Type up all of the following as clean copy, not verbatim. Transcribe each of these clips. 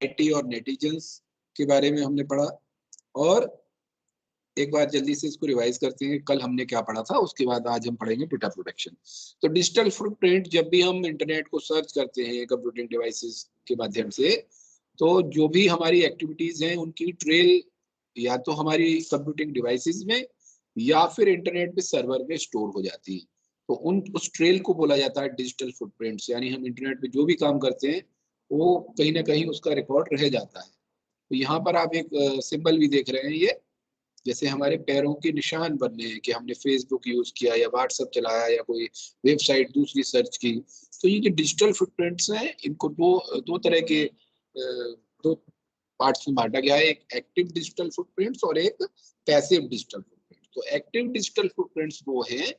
IT और netizens के बारे में हमने पढ़ा। और एक बार जल्दी से इसको रिवाइज करते हैं, कल हमने क्या पढ़ा था, उसके बाद आज हम पढ़ेंगे डेटा प्रोटेक्शन। तो डिजिटल फुटप्रिंट, जब भी हम इंटरनेट को सर्च करते हैं कंप्यूटिंग डिवाइसेस के माध्यम से, तो जो भी हमारी एक्टिविटीज हैं उनकी ट्रेल या तो हमारी कंप्यूटिंग डिवाइसेस में या फिर इंटरनेट पे सर्वर पे स्टोर हो जाती है। तो उस ट्रेल को बोला जाता है डिजिटल फुटप्रिंट्स, यानी हम इंटरनेट पे जो भी काम करते हैं वो कहीं ना कहीं उसका रिकॉर्ड रह जाता है। तो यहाँ पर आप एक सिंबल भी देख रहे हैं, ये जैसे हमारे पैरों के निशान बनने हैं कि हमने फेसबुक यूज किया या व्हाट्सएप चलाया या कोई वेबसाइट दूसरी सर्च की। तो ये जो डिजिटल फुटप्रिंट्स हैं, इनको दो दो तरह के दो पार्ट्स में बांटा गया है, एक एक्टिव डिजिटल फुटप्रिंट्स और एक पैसिव डिजिटल फुटप्रिंट। तो एक्टिव डिजिटल फुटप्रिंट्स वो हैं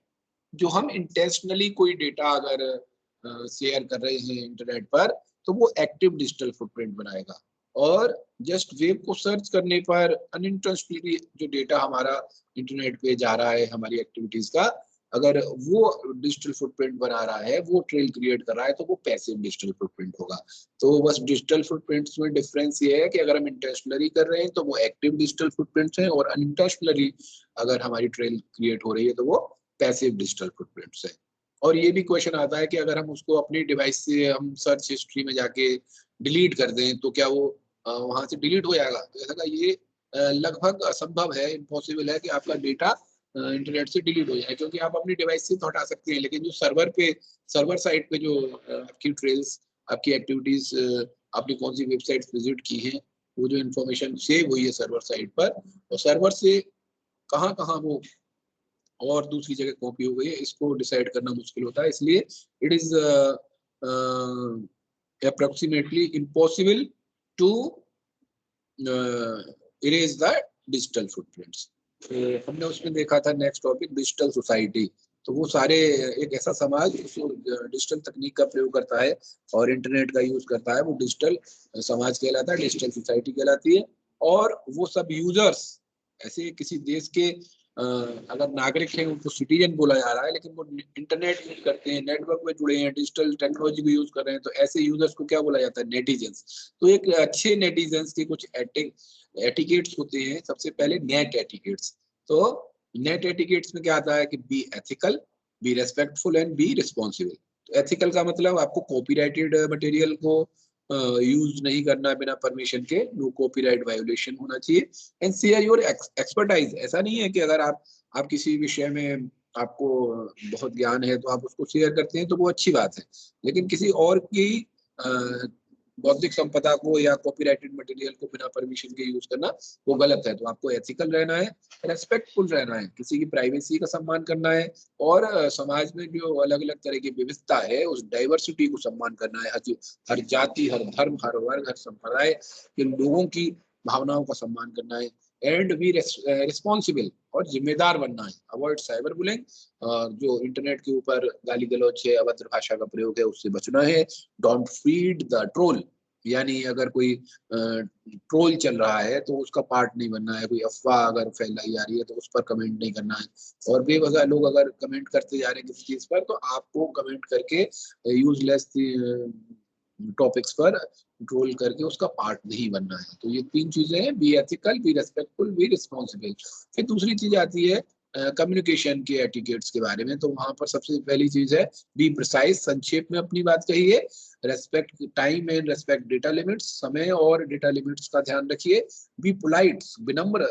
जो हम इंटेंशनली कोई डेटा अगर शेयर कर रहे हैं इंटरनेट पर, तो वो एक्टिव डिजिटल फुटप्रिंट बनाएगा। और जस्ट वेब को सर्च करने पर अनइंटेंशनली जो डेटा हमारा इंटरनेट पे जा रहा है हमारी एक्टिविटीज का, अगर वो डिजिटल फुटप्रिंट बना रहा है, वो ट्रेल क्रिएट कर रहा है, तो वो पैसिव डिजिटल फुटप्रिंट होगा। तो बस डिजिटल फुटप्रिंट्स में डिफरेंस ये है कि अगर हम इंटेंशनली कर रहे हैं तो वो एक्टिव डिजिटल फुटप्रिंट्स हैं, और अनइंटेंशनली अगर हमारी ट्रेल क्रिएट हो रही है तो वो पैसिव डिजिटल फुटप्रिंट्स है। और ये भी क्वेश्चन आता है कि अगर हम उसको अपनी डिवाइस से हम सर्च हिस्ट्री में जाके डिलीट कर दें तो क्या वो वहां से डिलीट हो जाएगा? तो ऐसा ये लगभग असंभव है, इम्पॉसिबल है कि आपका डेटा इंटरनेट से डिलीट हो जाए, क्योंकि आप अपनी डिवाइस से तो हटा सकते हैं, लेकिन जो सर्वर साइट पे जो आपकी ट्रेल्स, आपकी एक्टिविटीज, आपने कौन सी वेबसाइट विजिट की है, वो जो इन्फॉर्मेशन सेव हुई है सर्वर साइट पर, और सर्वर से कहाँ कहाँ वो और दूसरी जगह कॉपी हो गई है, इसको डिसाइड करना मुश्किल होता है। इसलिए it is approximately impossible to erase the digital footprints. हमने उसमें देखा था नेक्स्ट टॉपिक डिजिटल सोसाइटी। तो वो सारे एक ऐसा समाज जो डिजिटल तकनीक का प्रयोग करता है और इंटरनेट का यूज करता है, वो डिजिटल समाज कहलाता है, डिजिटल सोसाइटी कहलाती है। और वो सब यूजर्स, ऐसे किसी देश के अगर नागरिक हैं उनको सिटीजन बोला जा रहा है, लेकिन वो इंटरनेट यूज करते हैं, नेटवर्क में जुड़े हैं, डिजिटल टेक्नोलॉजी को यूज कर रहे हैं, तो ऐसे यूजर्स को क्या बोला जाता है? नेटिजन्स। तो एक अच्छे नेटिजन्स के कुछ एटिकेट्स होते हैं। सबसे पहले नेट एटिकेट्स। तो नेट एटिकेट्स में क्या आता है कि be ethical, be respectful and be responsible. तो एथिकल का मतलब आपको कॉपीराइटेड मटेरियल को यूज नहीं करना बिना परमिशन के, नो कॉपीराइट वायोलेशन होना चाहिए। And share your expertise. ऐसा नहीं है कि अगर आप किसी विषय में आपको बहुत ज्ञान है तो आप उसको शेयर करते हैं तो वो अच्छी बात है, लेकिन किसी और की बौद्धिक संपदा को या कॉपीराइटेड मटेरियल को बिना परमिशन के यूज करना वो गलत है। तो आपको एथिकल रहना है, रेस्पेक्टफुल रहना है, किसी की प्राइवेसी का सम्मान करना है, और समाज में जो अलग अलग तरह की विविधता है उस डाइवर्सिटी को सम्मान करना है। हर जाति, हर धर्म, हर वर्ग, हर संप्रदाय के लोगों की भावनाओं का सम्मान करना है। एंड बी रिस्पॉन्सिबल, और जिम्मेदार बनना है। अवॉइड साइबर बुलिंग, जो इंटरनेट के ऊपर गाली गलौज है, अभद्र भाषा का प्रयोग है, उससे बचना है। डोंट फीड द ट्रोल, यानी अगर कोई ट्रोल चल रहा है तो उसका पार्ट नहीं बनना है। कोई अफवाह अगर फैलाई जा रही है तो उस पर कमेंट नहीं करना है। और बेवजह लोग अगर कमेंट करते जा रहे हैं किसी चीज पर, तो आपको कमेंट करके यूजलेस टॉपिक्स पर ट्रोल करके उसका पार्ट नहीं बनना है। तो ये तीन चीजें हैं, be ethical, be respectful, be responsible. फिर दूसरी चीज आती है कम्युनिकेशन के एटिकेट्स के बारे में। तो वहां पर सबसे पहली चीज है बी प्रिसाइज, संक्षेप में अपनी बात कहिए। Respect time and respect data limits, समय और डेटा लिमिट्स का ध्यान रखिए। बी पोलाइट, विनम्र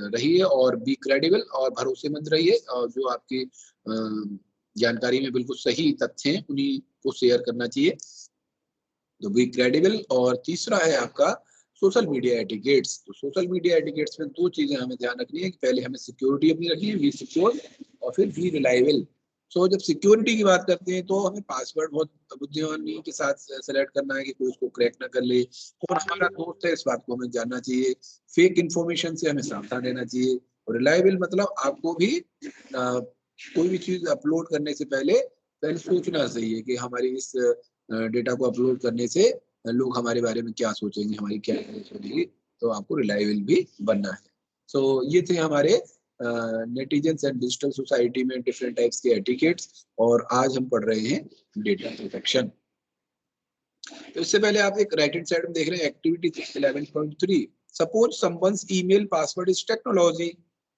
रहिए। और बी क्रेडिबल, और भरोसेमंद रहिए। और जो आपकी जानकारी में बिल्कुल सही तथ्य हैं उन्हीं को शेयर करना चाहिए। तो बी क्रेडिबल। और तीसरा है आपका सोशल मीडिया एटिकेट्स। तो सोशल मीडिया एटिकेट्स में दो चीजें हमें ध्यान रखनी है कि पहले हमें सिक्योरिटी अपनी रखनी है, बी सिक्योर, और फिर बी रिलायबल। सो जब सिक्योरिटी की बात करते हैं तो हमें पासवर्ड बहुत बुद्धिमानी के साथ सेलेक्ट करना है कि कोई उसको क्रैक ना कर ले। और हमारा दोस्त है, इस बात को हमें जानना चाहिए। फेक इन्फॉर्मेशन से हमें सावधान रहना चाहिए। और रिलायबल मतलब आपको भी कोई भी चीज अपलोड करने से पहले पहले सोचना चाहिए कि हमारी इस डेटा को अपलोड करने से लोग हमारे बारे में क्या सोचेंगे, हमारी क्या सोचेंगे। तो आपको रिलायबल भी बनना है। सो ये थे हमारे नेटिजन्स एंड डिजिटल सोसाइटी में डिफरेंट टाइप्स के एटिकेट्स। और आज हम पढ़ रहे हैं डेटा प्रोटेक्शन। इससे पहले आप एक राइट हैंड साइड में देख रहे हैं activity 11.3, suppose someone's email password is technology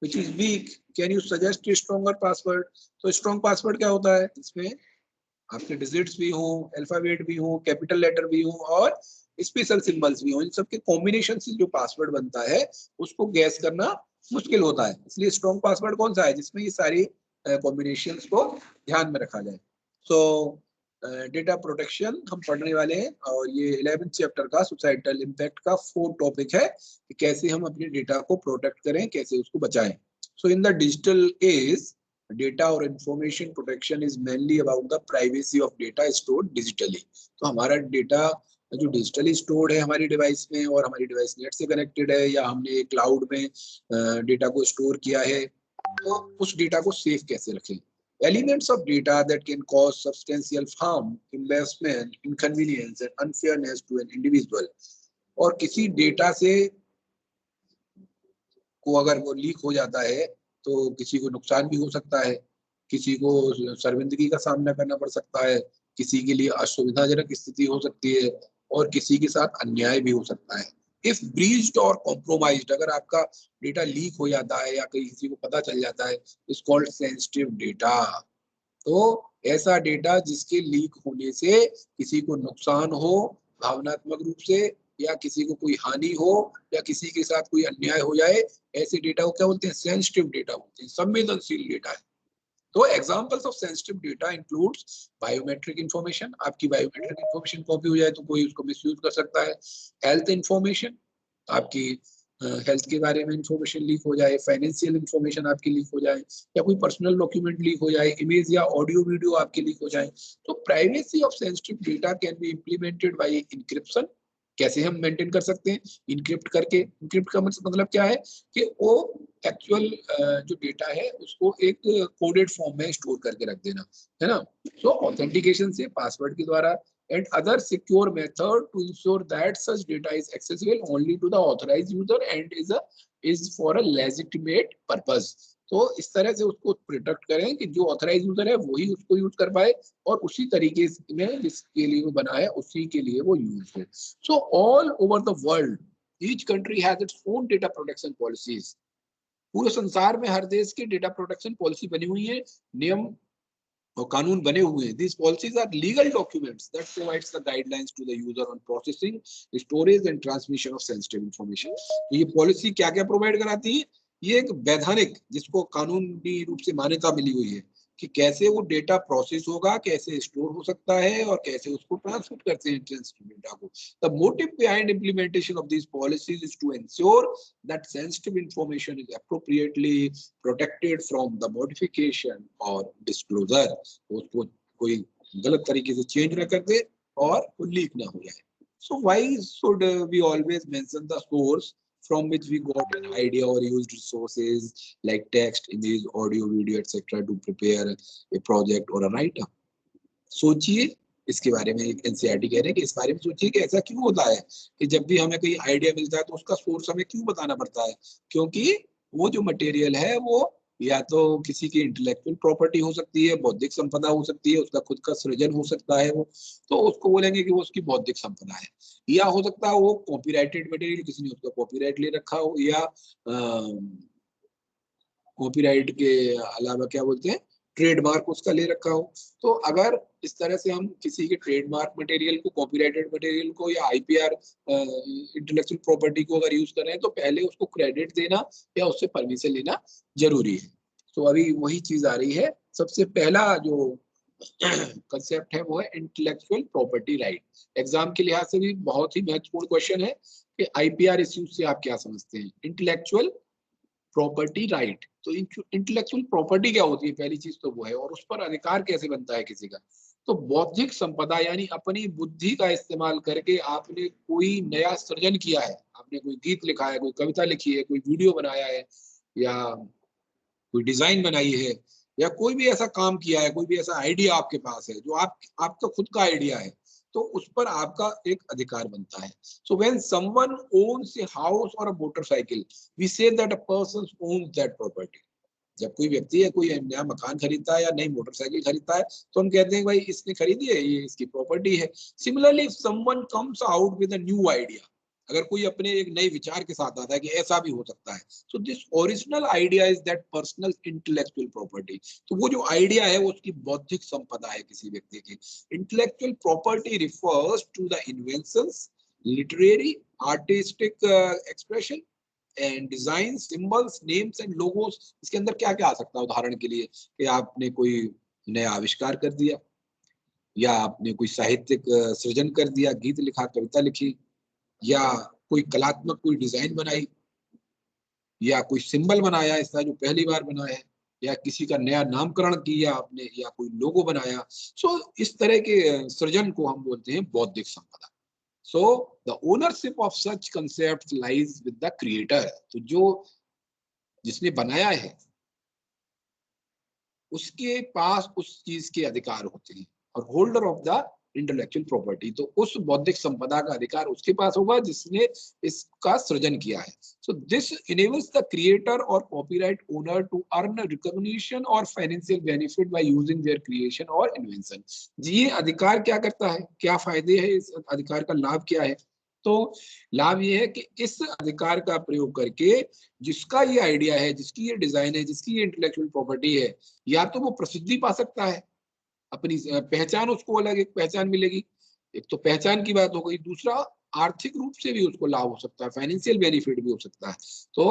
which is weak, can you suggest stronger password. तो स्ट्रॉन्ग पासवर्ड क्या होता है, इसमें आपके डिजिट्स भी हो, अल्फाबेट भी हो, कैपिटल लेटर भी हो और स्पेशल सिंबल्स भी हो, इन सब के कॉम्बिनेशन से जो पासवर्ड बनता है उसको गैस करना मुश्किल होता है। इसलिए स्ट्रॉन्ग पासवर्ड कौन सा है, जिसमें ये सारी कॉम्बिनेशंस को ध्यान में रखा जाए। सो डेटा प्रोटेक्शन हम पढ़ने वाले हैं और ये 11th चैप्टर का सोसाइटल इम्पैक्ट का 4th टॉपिक है कि कैसे हम अपने डेटा को प्रोटेक्ट करें, कैसे उसको बचाएं। So in the digital age data और information protection is mainly about the privacy of data stored digitally. तो हमारा डेटा जो डिजिटली स्टोर्ड है हमारी डिवाइस में और हमारी डिवाइस नेट से कनेक्टेड है या हमने क्लाउड में डेटा को स्टोर किया है, तो उस डेटा को सेफ कैसे रखें। Elements of data that can cause substantial harm, embarrassment, inconvenience and unfairness to an individual। और किसी डेटा से को अगर वो लीक हो जाता है तो किसी को नुकसान भी हो सकता है, किसी को शर्मिंदगी का सामना करना पड़ सकता है, किसी के लिए असुविधाजनक स्थिति हो सकती है और किसी के साथ अन्याय भी हो सकता है। इफ ब्रीच्ड और कॉम्प्रोमाइज्ड, अगर आपका डेटा लीक हो जाता है या किसी को पता चल जाता है, इज कॉल्ड सेंसिटिव डेटा। तो ऐसा डेटा जिसके लीक होने से किसी को नुकसान हो भावनात्मक रूप से या किसी को कोई हानि हो या किसी के साथ कोई अन्याय हो जाए, ऐसे डेटा को क्या बोलते हैं, सेंसिटिव डेटा बोलते हैं, संवेदनशील डेटा है। तो examples of sensitive data includes biometric information, आपकी बायोमेट्रिक इंफॉर्मेशन कॉपी हो जाए तो कोई उसको मिसयूज कर सकता है। हेल्थ इंफॉर्मेशन, आपकी हेल्थ के बारे में इंफॉर्मेशन लीक हो जाए, फाइनेंशियल इंफॉर्मेशन आपकी लीक हो जाए या कोई पर्सनल डॉक्यूमेंट लीक हो जाए, इमेज या ऑडियो वीडियो आपके लीक हो जाए। तो privacy of sensitive data can be implemented by encryption. कैसे हम मेंटेन कर सकते हैं, इंक्रिप्ट करके। इंक्रिप्ट का मतलब क्या है कि वो एक्चुअल जो डेटा है उसको एक कोडेड फॉर्म में स्टोर करके रख देना, है ना। सो ऑथेंटिकेशन से, पासवर्ड के द्वारा and other secure method to ensure that such data is accessible only to the authorized user and is for a legitimate purpose। तो इस तरह से उसको प्रोटेक्ट करें कि जो ऑथराइज यूजर है वही उसको यूज कर पाए और उसी तरीके में जिसके लिए वो बना है उसी के लिए वो यूज हो। So all over the world each country has its own data protection policies. पूरे संसार में हर देश की डेटा प्रोटेक्शन पॉलिसी बनी हुई है, नियम और कानून बने हुए हैं। These policies are legal documents that provides the guidelines to the user on processing, storage and transmission of sensitive information। तो ये पॉलिसी क्या क्या प्रोवाइड कराती है, ये एक वैधानिक, जिसको कानूनी रूप से मान्यता मिली हुई है कि कैसे वो डेटा प्रोसेस होगा, कैसे स्टोर हो सकता है और कैसे उसको ट्रांसमिट करते हैं सेंसिटिव डेटा को। The motive behind implementation of this policies is to ensure that sensitive information is appropriately protected from the modification और डिस्क्लोजर। उसको कोई गलत तरीके से चेंज ना कर दे और वो लीक ना हो जाए। So why should we always mention the source from which we got an idea or used resources like text, image, audio, video, etc. to prepare a project or a write-up? सोचिए इसके बारे में। एक NCERT कह रहे हैं कि इस बारे में सोचिए कि ऐसा क्यों होता है कि जब भी हमें कोई आइडिया मिलता है तो उसका सोर्स हमें क्यों बताना पड़ता है, क्योंकि वो जो मटेरियल है वो या तो किसी की इंटेलेक्चुअल प्रॉपर्टी हो सकती है, बौद्धिक संपदा हो सकती है, उसका खुद का सृजन हो सकता है वो, तो उसको बोलेंगे कि वो उसकी बौद्धिक संपदा है। या हो सकता है वो कॉपीराइटेड मटेरियल, किसी ने उसका कॉपीराइट ले रखा हो, या कॉपीराइट के अलावा क्या बोलते हैं, ट्रेडमार्क उसका ले रखा हो। तो अगर इस तरह से हम किसी के ट्रेडमार्क मटेरियल को, कॉपीराइटेड मटेरियल को या आईपीआर इंटेलेक्चुअल प्रॉपर्टी को अगर यूज कर रहे हैं तो पहले उसको क्रेडिट देना या उससे परमिशन लेना जरूरी है। तो अभी वही चीज आ रही है। सबसे पहला जो कंसेप्ट है वो है इंटेलेक्चुअल प्रॉपर्टी राइट। एग्जाम के लिहाज से भी बहुत ही महत्वपूर्ण क्वेश्चन है कि आईपीआर इश्यूज से आप क्या समझते हैं। इंटेलेक्चुअल प्रॉपर्टी राइट, तो इंटेलेक्चुअल प्रॉपर्टी क्या होती है, पहली चीज तो वो है, और उस पर अधिकार कैसे बनता है किसी का। तो बौद्धिक संपदा यानी अपनी बुद्धि का इस्तेमाल करके आपने कोई नया सृजन किया है, आपने कोई गीत लिखा है, कोई कविता लिखी है, कोई वीडियो बनाया है या कोई डिजाइन बनाई है या कोई भी ऐसा काम किया है, कोई भी ऐसा आइडिया आपके पास है जो आपका खुद का आइडिया है, तो उस पर आपका एक अधिकार बनता है। So when someone owns a house और a motorcycle we say that a person owns that property. जब कोई व्यक्ति है कोई नया मकान खरीदता है या नई मोटरसाइकिल खरीदता है तो हम कहते हैं भाई इसने खरीदी है, ये इसकी प्रॉपर्टी है। Similarly if someone comes out with a new idea, अगर कोई अपने एक नए विचार के साथ आता है कि ऐसा भी हो सकता है, so this original idea is that personal intellectual property. तो वो जो आइडिया है वो उसकी बौद्धिक संपदा है किसी व्यक्ति की। Intellectual property refers to the inventions, literary, artistic expression and design, symbols, names and logos. इसके अंदर क्या क्या आ सकता है? उदाहरण के लिए कि आपने कोई नया आविष्कार कर दिया, या आपने कोई साहित्यिक सृजन कर दिया, गीत लिखा, कविता लिखी, या कोई कलात्मक कोई डिजाइन बनाई, या कोई सिंबल बनाया ऐसा जो पहली बार बना है, या किसी का नया नामकरण किया आपने, या कोई लोगो बनाया। सो इस तरह के सृजन को हम बोलते हैं बौद्धिक संपदा। So the ownership of such concept lies with the creator. तो जो जिसने बनाया है उसके पास उस चीज के अधिकार होते हैं, और holder of the intellectual property, तो उस बौद्धिक संपदा का अधिकार उसके पास होगा जिसने इसका सृजन किया है। So this enables the creator और copyright owner to earn recognition और financial benefit by using their creation और इन्वेंशन। ये अधिकार क्या करता है, क्या फायदे हैं, इस अधिकार का लाभ क्या है? तो लाभ ये है कि इस अधिकार का प्रयोग करके जिसका ये आइडिया है, जिसकी ये डिजाइन है, जिसकी ये इंटेलेक्चुअल प्रॉपर्टी है, या तो वो प्रसिद्धि पा सकता है, अपनी पहचान, उसको अलग एक पहचान मिलेगी। एक तो पहचान की बात हो गई, दूसरा आर्थिक रूप से भी उसको लाभ हो सकता है, फाइनेंशियल बेनिफिट भी हो सकता है। तो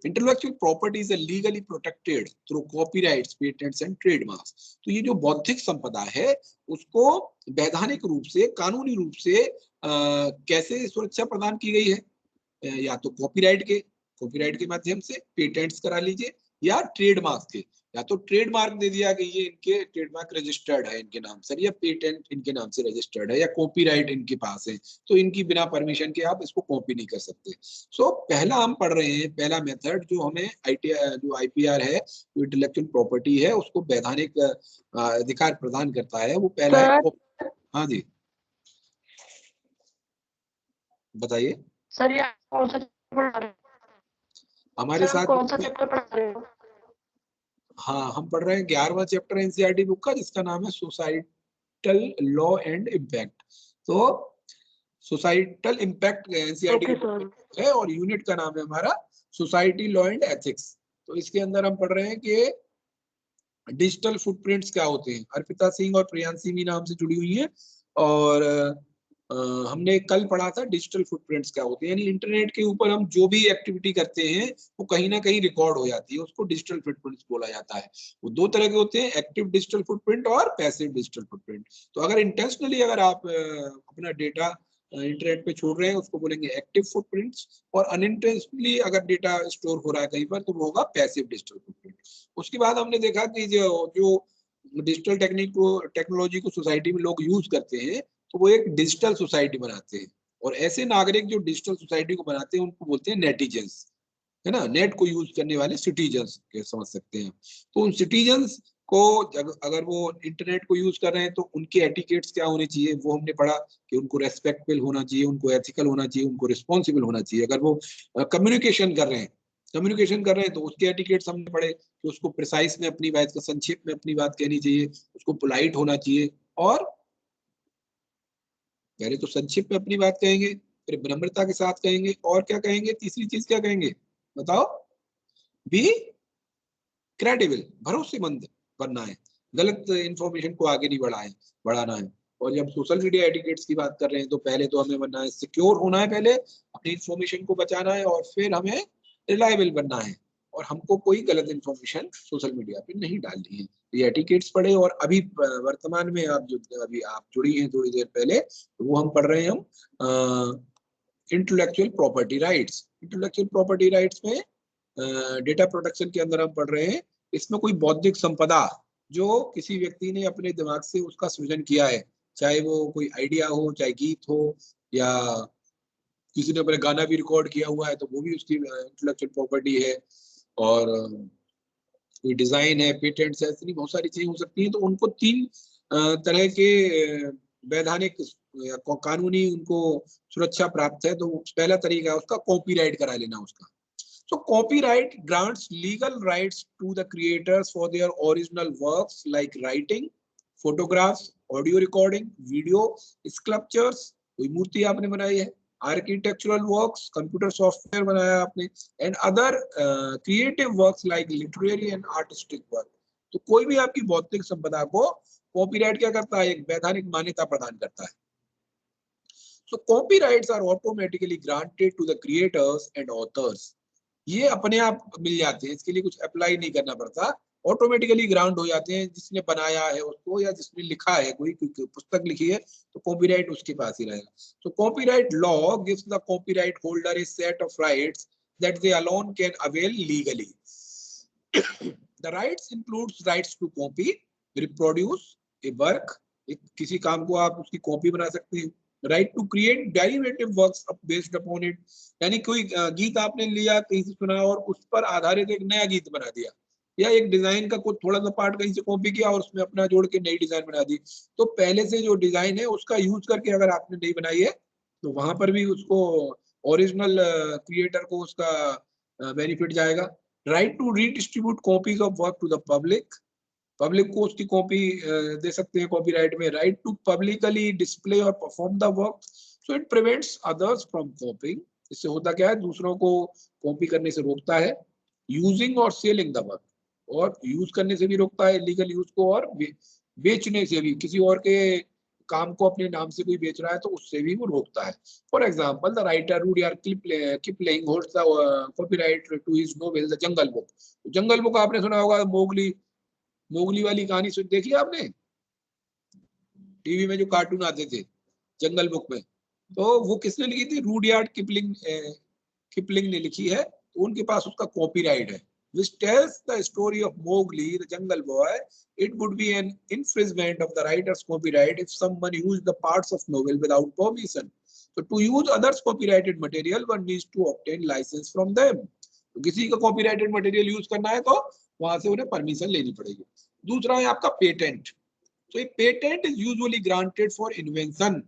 intellectual property is legally protected through copyrights, patents and trademarks. तो ये जो बौद्धिक संपदा है उसको वैधानिक रूप से, कानूनी रूप से कैसे सुरक्षा प्रदान की गई है? या तो कॉपीराइट के माध्यम से पेटेंट्स करा लीजिए, या ट्रेडमार्क के, या तो ट्रेडमार्क दे दिया कि ये इनके ट्रेडमार्क रजिस्टर्ड है इनके नाम से, या पेटेंट इनके नाम से रजिस्टर्ड है, या कॉपीराइट इनके पास है, तो इनकी बिना परमिशन के आप इसको कॉपी नहीं कर सकते। सो पहला हम पढ़ रहे हैं, पहला मेथड जो हमें जो आईपीआर है, जो इंटेलेक्चुअल प्रॉपर्टी है, उसको वैधानिक अधिकार प्रदान करता है, वो पहला है। हाँ जी बताइए। सर ये कौन सा पढ़ा रहे हो? हमारे साथ कौन सा चैप्टर पढ़ा रहे हो? हाँ, हम पढ़ रहे हैं 11वां चैप्टर एनसीईआरटी बुक का, जिसका नाम है सोसाइटल लॉ एंड इम्पैक्ट। तो सोसाइटल इम्पैक्ट एनसीईआरटी है, और यूनिट का नाम है हमारा सोसाइटी लॉ एंड एथिक्स। तो इसके अंदर हम पढ़ रहे हैं कि डिजिटल फुटप्रिंट्स क्या होते हैं। अर्पिता सिंह और प्रियांशी मी नाम से जुड़ी हुई है, और हमने कल पढ़ा था डिजिटल फुटप्रिंट्स क्या होते हैं, यानी इंटरनेट के ऊपर हम जो भी एक्टिविटी करते हैं वो कहीं ना कहीं रिकॉर्ड हो जाती है, उसको डिजिटल फुटप्रिंट्स बोला जाता है। वो दो तरह के होते हैं, एक्टिव डिजिटल फुटप्रिंट और पैसिव डिजिटल फुटप्रिंट। तो अगर इंटेंशनली अगर आप अपना डेटा इंटरनेट पे छोड़ रहे हैं उसको बोलेंगे एक्टिव फुटप्रिंट्स, और अनइंटेंशनली अगर डेटा स्टोर हो रहा है कहीं पर तो वो होगा पैसिव डिजिटल फुटप्रिंट। उसके बाद हमने देखा कि जो डिजिटल टेक्नोलॉजी को सोसाइटी में लोग यूज करते हैं तो वो एक डिजिटल सोसाइटी बनाते हैं, और ऐसे नागरिक जो डिजिटल सोसाइटी को बनाते हैं उनको बोलते हैं नेटिजन्स, है ना। नेट को यूज करने वाले सिटीजन्स के समझ सकते हैं। तो उन सिटीजन्स को अगर वो इंटरनेट को यूज कर रहे हैं तो उनके एटिकेट्स क्या होने चाहिए, वो हमने पढ़ा कि उनको रेस्पेक्टफुल होना चाहिए, उनको एथिकल होना चाहिए, उनको रिस्पॉन्सिबल होना चाहिए। अगर वो कम्युनिकेशन कर रहे हैं तो उसके एटिकेट्स हमने पढ़े कि उसको प्रिसाइज में अपनी बात, संक्षेप में अपनी बात कहनी चाहिए, उसको पोलाइट होना चाहिए, और पहले तो संक्षिप्त में अपनी बात कहेंगे, फिर विनम्रता के साथ कहेंगे, और क्या कहेंगे, तीसरी चीज क्या कहेंगे बताओ? बी क्रेडिबल, भरोसेमंद बनना है, गलत इंफॉर्मेशन को आगे नहीं बढ़ाना है। और जब सोशल मीडिया एटिकेट्स की बात कर रहे हैं तो पहले तो हमें बनना है सिक्योर होना है, पहले अपनी इंफॉर्मेशन को बचाना है, और फिर हमें रिलायबल बनना है, और हमको कोई गलत इंफॉर्मेशन सोशल मीडिया पे नहीं डालनी है। ये एटिकेट्स पढ़े, और अभी वर्तमान में आप जो अभी आप जुड़ी हैं थोड़ी देर पहले, तो वो हम पढ़ रहे हैं हम intellectual property rights. Intellectual property rights में डेटा प्रोटेक्शन के अंदर हम पढ़ रहे हैं, इसमें कोई बौद्धिक संपदा जो किसी व्यक्ति ने अपने दिमाग से उसका सृजन किया है, चाहे वो कोई आइडिया हो, चाहे गीत हो, या किसी ने अपने गाना भी रिकॉर्ड किया हुआ है तो वो भी उसकी इंटेलेक्चुअल प्रॉपर्टी है। और कोई डिजाइन है, पेटेंट्स है, ऐसी बहुत सारी चीजें हो सकती हैं। तो उनको तीन तरह के वैधानिक या कानूनी उनको सुरक्षा प्राप्त है। तो पहला तरीका है उसका कॉपीराइट करा लेना उसका। So copyright grants legal rights to the creators for their original works like writing, photographs, audio recording, video, sculptures, कोई मूर्ति आपने बनाई है, architectural works, computer software बनाया आपने, and other creative works like literary and artistic work. तो कोई भी आपकी भौतिक संपदा को कॉपीराइट क्या करता है, एक वैधानिक मान्यता प्रदान करता है. So copyrights are automatically granted to the creators and authors. ये अपने आप मिल जाते हैं, इसके लिए कुछ अप्लाई नहीं करना पड़ता, ऑटोमेटिकली ग्रांट हो जाते हैं. जिसने बनाया है उसको या जिसने लिखा है, कोई पुस्तक लिखी है तो कॉपीराइट उसके पास ही रहेगा. So copyright law gives the copyright holder a set of rights that they alone can avail legally. The rights includes rights to copy, reproduce a work, किसी काम को आप उसकी कॉपी बना सकते हैं. Right to create derivative works based upon it, यानी कोई गीत आपने लिया कहीं से सुना और उस पर आधारित एक नया गीत बना दिया, या एक डिजाइन का कुछ थोड़ा सा पार्ट कहीं से कॉपी किया और उसमें अपना जोड़ के नई डिजाइन बना दी. तो पहले से जो डिजाइन है उसका यूज करके अगर आपने नई बनाई है तो वहां पर भी उसको ओरिजिनल क्रिएटर को उसका बेनिफिट जाएगा. Right to redistribute copies of work to the public, public को उसकी कॉपी दे सकते हैं कॉपीराइट में. राइट टू पब्लिकली डिस्प्ले और perform the work, so it prevents others from copying. इससे होता क्या है, दूसरों को कॉपी करने से रोकता है. यूजिंग और सेलिंग द वर्क, और यूज करने से भी रोकता है लीगल यूज को, और बेचने से भी, किसी और के काम को अपने नाम से कोई बेच रहा है तो उससे भी वो रोकता है. For example the writer Rudyard Kipling holds the copyright to his novel the Jungle Book. Jungle Book आपने सुना होगा, मोगली वाली कहानी सुन देखी आपने, टीवी में जो कार्टून आते थे जंगल बुक में, तो वो किसने लिखी थी, रुडयार्ड किपलिंग ने लिखी है. तो उनके पास उसका कॉपीराइट है. which tells the story of Mowgli the jungle boy. It would be an infringement of the writer's copyright if someone used the parts of novel without permission. So to use others copyrighted material one needs to obtain license from them. तो किसी का copyrighted material use करना है तो वहां से उन्हें permission लेनी पड़ेगी. दूसरा है आपका पेटेंट. तो ये patent is usually granted for invention.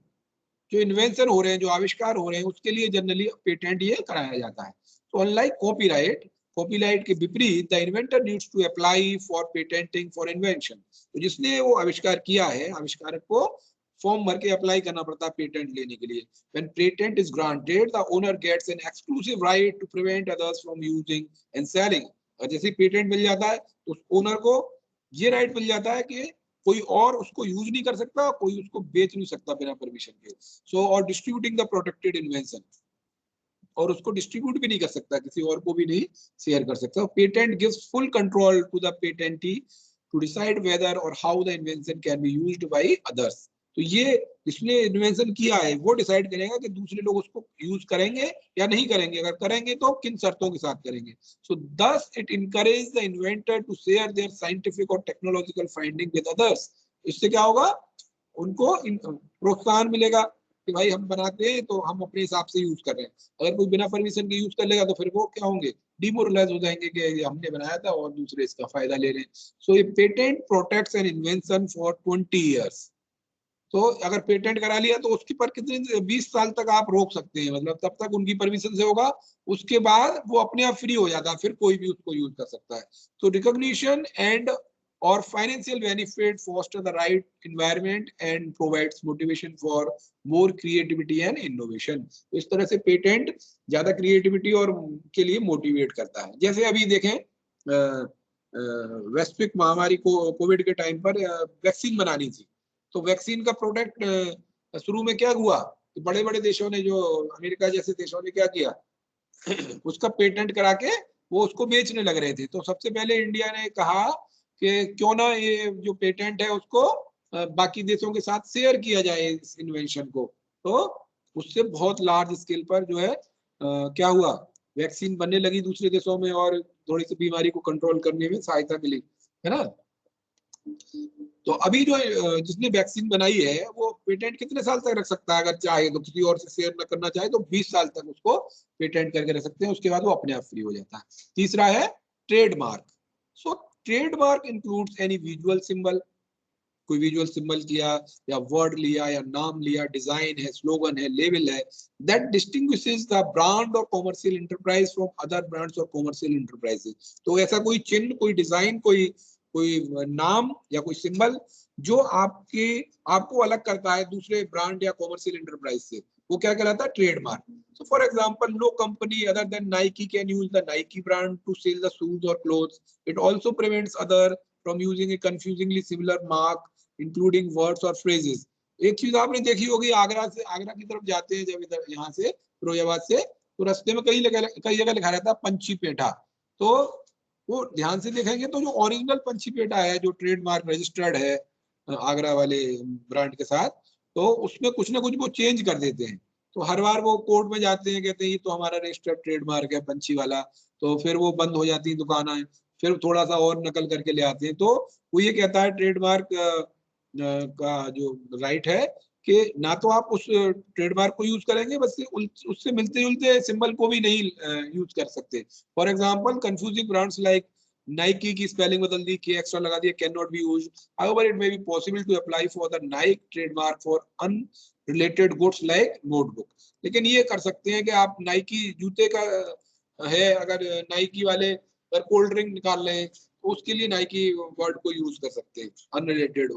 जो इन्वेंशन हो रहे हैं, जो आविष्कार हो रहे हैं, उसके लिए जनरली पेटेंट ये कराया जाता है. तो अनलाइक कॉपीराइट के विपरीत the inventor needs to apply for patenting for invention. तो जिसने वो आविष्कार किया है, आविष्कारक को फॉर्म भर के अप्लाई करना पड़ता है पेटेंट लेने के लिए. When patent is granted, the owner gets an exclusive right to prevent others from using and selling. और जैसे पेटेंट मिल जाता है तो उस ओनर को ये राइट मिल जाता है कि कोई और उसको यूज नहीं कर सकता, कोई उसको बेच नहीं सकता बिना परमिशन के. सो और डिस्ट्रीब्यूटिंग द प्रोटेक्टेड इन्वेंशन, और उसको डिस्ट्रीब्यूट भी नहीं कर सकता, किसी और को भी नहीं शेयर कर सकता. Patent gives full control to the patentee to decide whether और how the invention can be used by others. तो ये जिसने इन्वेंशन किया है वो डिसाइड करेगा कि दूसरे लोग उसको यूज करेंगे या नहीं करेंगे. अगर करेंगे तो किन शर्तों के साथ करेंगे. So thus it encourage the inventor to share their scientific और टेक्नोलॉजिकल फाइंडिंग विद अदर्स. इससे क्या होगा, उनको प्रोत्साहन मिलेगा कि भाई हम बनाते हैं तो हम अपने हिसाब से यूज कर रहे हैं. अगर कोई बिना परमिशन के यूज कर लेगा तो फिर वो क्या होंगे, डिमोरलाइज हो जाएंगे कि हमने बनाया था और दूसरे इसका फायदा ले रहे हैं. सो ये patent protects an invention for 20 years. तो अगर पेटेंट करा लिया तो उसके पर कितने 20 साल तक आप रोक सकते हैं, मतलब तब तक उनकी परमिशन से होगा, उसके बाद वो अपने आप फ्री हो जाता है, फिर कोई भी उसको यूज कर सकता है. तो रिकॉग्निशन एंड और financial benefit foster the right environment and provides motivation for more creativity and innovation. तो इस तरह से पेटेंट ज्यादा क्रिएटिविटी और के लिए मोटिवेट करता है. जैसे अभी देखें वैश्विक महामारी को कोविड के टाइम पर वैक्सीन बनानी थी, तो वैक्सीन का प्रोडक्ट शुरू में क्या हुआ कि बड़े बड़े देशों ने, जो अमेरिका जैसे देशों ने क्या किया, उसका पेटेंट करा के वो उसको बेचने लग रहे थे. तो सबसे पहले इंडिया ने कहा कि क्यों ना ये जो पेटेंट है उसको बाकी देशों के साथ शेयर किया जाए इस इन्वेंशन को. तो उससे बहुत लार्ज स्केल पर जो है क्या हुआ, वैक्सीन बनने लगी दूसरे देशों में और थोड़ी सी बीमारी को कंट्रोल करने में सहायता मिली, है ना. तो अभी जो जिसने वैक्सीन बनाई है वो पेटेंट कितने साल तक रख सकता है, अगर चाहे तो, किसी और से शेयर न करना चाहे तो 20 साल तक उसको पेटेंट करके रख सकते हैं, उसके बाद वो अपने आप फ्री हो जाता है. तीसरा है trademark. So trademark includes any visual symbol, कोई विजुअल सिंबल किया या वर्ड लिया या नाम लिया, डिजाइन है, स्लोगन है, लेवल है, दैट डिस्टिंग्विशेस द ब्रांड और commercial enterprise from other brands और कॉमर्शियल एंटरप्राइजेस। तो ऐसा कोई चिन्ह, कोई डिजाइन, कोई कोई नाम या कोई सिंबल जो आपको अलग करता है दूसरे ब्रांड या कॉमर्शियल एंटरप्राइज से, वो क्या कहलाता है? Trademark. So for example, no company other than Nike can use the Nike brand to sell the shoes or clothes. It also prevents other from using a confusingly similar mark, including words or phrases. एक चीज आपने देखी होगी, आगरा की तरफ जाते हैं जब इधर यहाँ से फिरोजाबाद से, तो रास्ते में कई जगह लिखा रहता है पंछी पेठा। तो वो ध्यान से देखेंगे तो जो ओरिजिनल पंछी पेठा है, जो ट्रेडमार्क रजिस्टर्ड है आगरा वाले ब्रांड के साथ, तो उसमें कुछ ना कुछ वो चेंज कर देते हैं। तो हर बार वो कोर्ट में जाते हैं, कहते हैं ये तो हमारा रजिस्टर्ड ट्रेडमार्क है पंछी वाला, तो फिर वो बंद हो जाती है दुकानें, फिर थोड़ा सा और नकल करके ले आते हैं। तो वो ये कहता है ट्रेडमार्क का जो राइट है कि ना तो आप उस ट्रेडमार्क को यूज करेंगे, बस उससे मिलते जुलते सिंबल को भी नहीं यूज कर सकते। For example, confusing brands like Nike की स्पेलिंग बदल दी, के एक्स्ट्रा लगा दिया, can not be used. However it may be possible to apply for the Nike trademark for unrelated goods like notebook. लेकिन ये कर सकते हैं कि आप नाइकी जूते का है, अगर नाइकी वाले अगर कोल्ड ड्रिंक निकाल लें तो उसके लिए नाइकी वर्ड को यूज कर सकते हैं अनरिलेटेड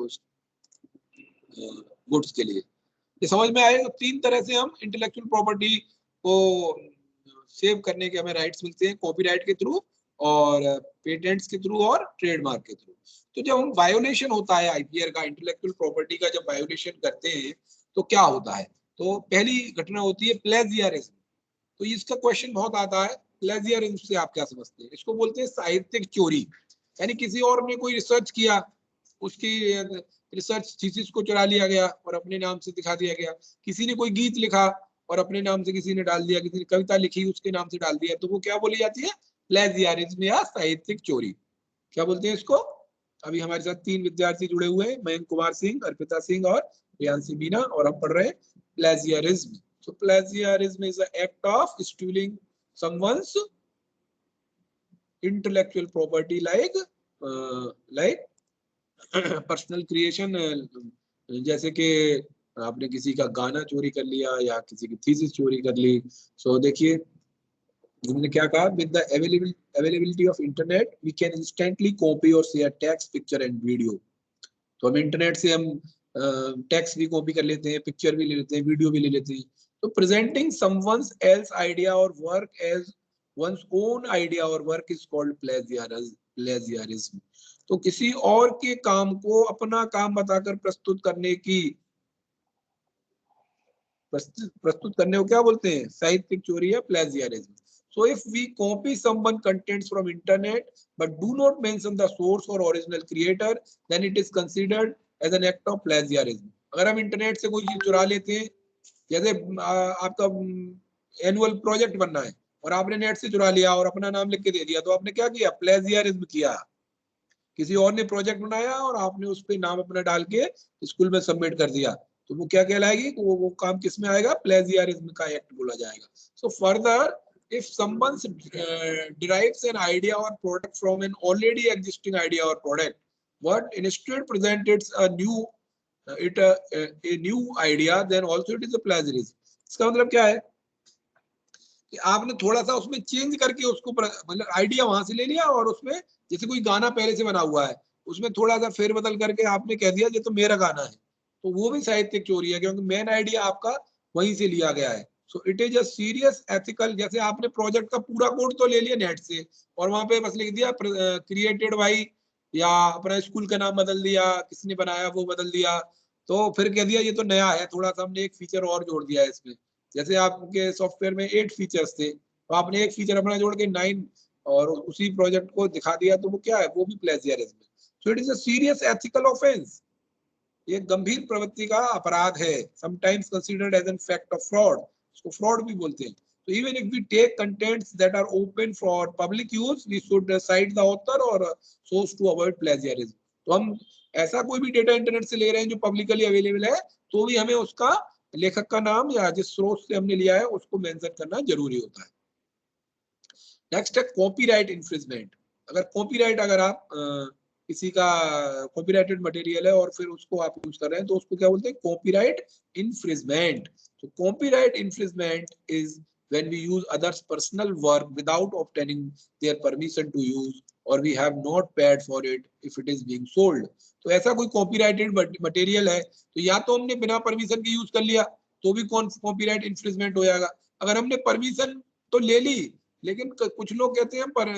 गुड्स के लिए। ये समझ में आए? तीन तरह से हम इंटेलेक्चुअल प्रॉपर्टी को सेव करने के हमें राइट्स मिलते हैं, कॉपीराइट के थ्रू और पेटेंट्स के थ्रू और ट्रेडमार्क के थ्रू। तो जब हम वायोलेशन होता है आईपीआर का, इंटेलेक्चुअल प्रॉपर्टी का जब वायोलेशन करते हैं तो क्या होता है? तो पहली घटना होती है प्लेजियरिज्म। तो इसका क्वेश्चन बहुत आता है, प्लेजियरिज्म से आप क्या समझते हैं? इसको बोलते हैं साहित्यिक चोरी। यानी किसी और ने कोई रिसर्च किया, उसकी रिसर्च थीसिस को चुरा लिया गया और अपने नाम से दिखा दिया गया। किसी ने कोई गीत लिखा और अपने नाम से किसी ने डाल दिया, किसी ने कविता लिखी उसके नाम से डाल दिया, तो वो क्या बोली जाती है? प्लेजियरिज्म या साहित्यिक चोरी। क्या बोलते हैं इसको? अभी हमारे साथ 3 विद्यार्थी जुड़े हुए हैं, मयंक कुमार सिंह, अर्पिता सिंह और प्रियांशी मीना, और हम पढ़ रहे हैं plagiarism. So plagiarism is an act of stealing someone's intellectual property like personal creation, जैसे कि आपने किसी का गाना चोरी कर लिया या किसी की थीसिस चोरी कर ली। सो देखिए उन्होंने क्या कहा, with the availability of internet we can instantly copy और share text, picture and video. तो हम इंटरनेट से हम टेक्स्ट भी कॉपी कर लेते हैं, पिक्चर भी ले लेते हैं, वीडियो भी ले लेते हैं। तो प्रेजेंटिंग समवन्स एल्स आइडिया और work as one's own idea और वर्क इज कॉल्ड प्लेजियरिज्म। तो किसी और के काम को अपना काम बताकर प्रस्तुत करने को क्या बोलते हैं? साहित्यिक चोरी या plagiarism. So if we copy someone contents from internet but do not mention the source or original creator, then it is considered as an act of plagiarism. अगर हम इंटरनेट से कोई चीज चुरा लेते हैं, जैसे आपका एनुअल प्रोजेक्ट बनना है और आपने नेट से चुरा लिया और अपना नाम लिख के दे दिया, तो आपने क्या किया? प्लेजियरिज्म किया। किसी और ने प्रोजेक्ट बनाया और आपने उस पर नाम अपना डाल के स्कूल में सबमिट कर दिया, तो वो क्या कहलाएगी? वो काम किस में आएगा? प्लेजियरिज्म का एक्ट बोला जाएगा। So further, if someone derives an idea or product from an already existing idea or product, but instead presents a new idea, then also it is a plagiarism. इसका मतलब क्या है कि आपने थोड़ा सा उसमें चेंज करके उसको, मतलब आइडिया वहां से ले लिया और उसमें जैसे कोई गाना पहले से बना हुआ है, उसमें थोड़ा सा फेरबदल करके आपने कह दिया ये तो मेरा गाना है, तो वो भी साहित्यिक चोरी है, क्योंकि मेन आइडिया आपका वहीं से लिया गया है। So it is a serious ethical. जैसे आपने प्रोजेक्ट का पूरा कोड तो ले लिया नेट से और वहां पे बस लिख दिया क्रिएटेड बाई, या अपना स्कूल का नाम बदल दिया, किसने बनाया वो बदल दिया, तो फिर कह दिया ये तो नया है, थोड़ा सा हमने एक फीचर और जोड़ दिया है इसमें। जैसे आपके सॉफ्टवेयर में 8 फीचर्स थे, तो आपने एक फीचर अपना जोड़ के 9 और उसी प्रोजेक्ट को दिखा दिया, तो वो क्या है? वो भी प्लेजियरिज्म है। So it is a serious ethical offence. ये गंभीर प्रवृत्ति का अपराध है। Sometimes considered as an fact of fraud, इसको फ्रॉड भी बोलते हैं। तो even if we take contents that are open for public use, we should cite the author और सोर्स टू अवॉइड प्लेजियरिज्म। तो हम ऐसा कोई भी डेटा इंटरनेट से ले रहे हैं जो पब्लिकली अवेलेबल है, तो भी हमें उसका लेखक का नाम या जिस स्रोत से हमने लिया है उसको मेंशन करना जरूरी होता है। नेक्स्ट है कॉपीराइट इन्फ्रिंजमेंट। अगर कॉपीराइट अगर आप किसी का कॉपीराइटेड मटेरियल है और फिर उसको आप यूज कर रहे हैं तो उसको क्या बोलते हैं, कॉपीराइट इन्फ्रिंजमेंट। तो copyright infringement is when we use others personal work without obtaining their permission to use or we have not paid for it if it is being sold। तो ऐसा कोई कॉपीराइटेड मटेरियल है तो या तो हमने बिना परमिशन के यूज कर लिया तो भी कॉपीराइट इन्फ्रिंजमेंट हो जाएगा। अगर हमने परमिशन तो ले ली लेकिन कुछ लोग कहते हैं पर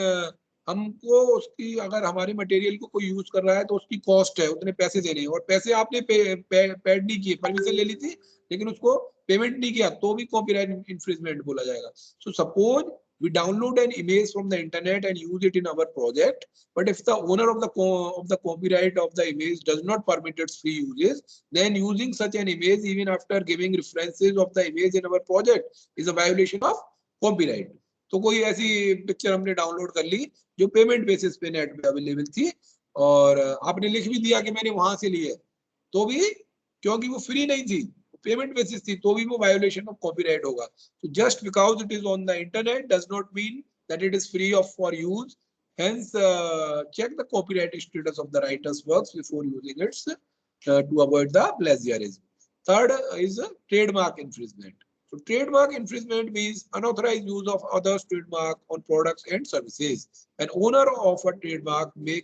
हमको उसकी, अगर हमारे मटेरियल को कोई यूज कर रहा है तो उसकी कॉस्ट है, उतने पैसे देने हैं और पैसे आपने पेड नहीं किए, परमिशन ले ली थी लेकिन उसको पेमेंट नहीं किया तो भी कॉपीराइट इन्फ्रिंजमेंट बोला जाएगा। So suppose we download an image from the internet and use it in our project, but if the owner of the copyright of the image does not permit its free uses, then using such an image even after giving references of the image in our project is a violation of copyright। तो कोई ऐसी picture हमने download कर ली जो payment basis पे net पे available थी और आपने लिख भी दिया कि मैंने वहां से ली है तो भी, क्योंकि वो फ्री नहीं थी, पेमेंट बेसिस थी, तो भी वो वायोलेशन ऑफ कॉपीराइट होगा। तो just because it is on the internet does not mean that it is free of for use. Hence, check the copyright status of the writer's works before using it to avoid the plagiarism. Third is trademark infringement. So trademark infringement means unauthorized use of others' trademark on products and services. An owner of a trademark may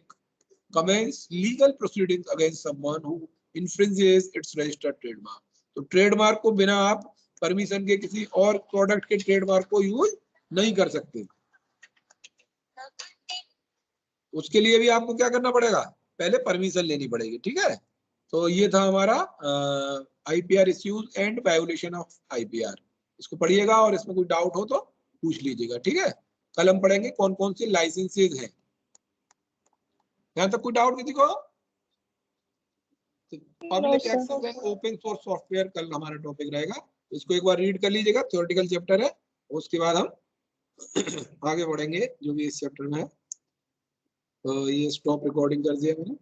commence legal proceedings against someone who infringes its registered trademark. तो trademark को बिना आप permission के किसी और product के trademark को use नहीं कर सकते। उसके लिए भी आपको क्या करना पड़ेगा, पहले परमिशन लेनी पड़ेगी। ठीक है, तो ये था हमारा IPR issues and violation of IPR. इसको पढ़िएगा और इसमें कोई डाउट हो तो पूछ लीजिएगा। ठीक है, कल हम पढ़ेंगे कौन कौन से लाइसेंसेज हैं। यहाँ तक कोई डाउट किसी को? Public access and open source software कल हमारा टॉपिक रहेगा। इसको एक बार रीड कर लीजिएगा, थ्योरेटिकल चैप्टर है। उसके बाद हम आगे बढ़ेंगे जो भी इस चैप्टर में है। तो ये स्टॉप रिकॉर्डिंग कर दिया मैंने।